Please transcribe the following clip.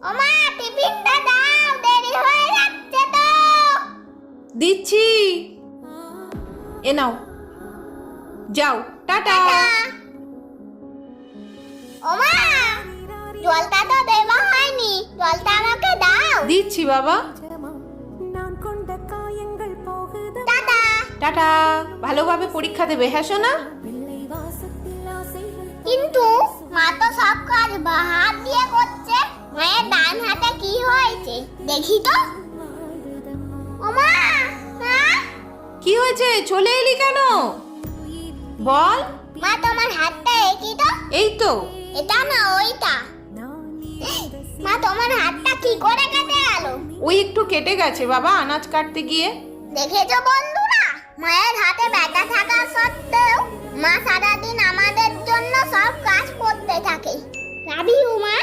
ওমা টিফিনটা দাও, দেরি হয়ে যাচ্ছে তো। দিচ্ছি, এ নাও, যাও, টাটা। ওমা জলটা তো দেওয়া হয়নি, জলটা আমাকে দাও। দিচ্ছি বাবা। টাটা। টাটা, ভালোভাবে পরীক্ষা দেবে, হ্যাঁ সোনা? কিন্তু মা তো সব কাজ বাঁ হাত দিয়ে করছে, মায়ের ডান হাতে কি হয়েছে দেখি তো। ওমা মা, কি হয়েছে, চলে এলি কেন? বল। মা তোমার হাতটা একই তো। এই তো। এটা না ওইটা। মা তোমার হাতটা কি করে কেটে গেল? ওই একটু কেটে গেছে বাবা, আনাজ কাটতে গিয়ে। দেখেছো বন্ধুরা, মায়ের হাতে ব্যথা থাকা সত্ত্বেও মা সারাদিন আমাদের জন্য সব কাজ করতে থাকে। লাভ ইউ মা।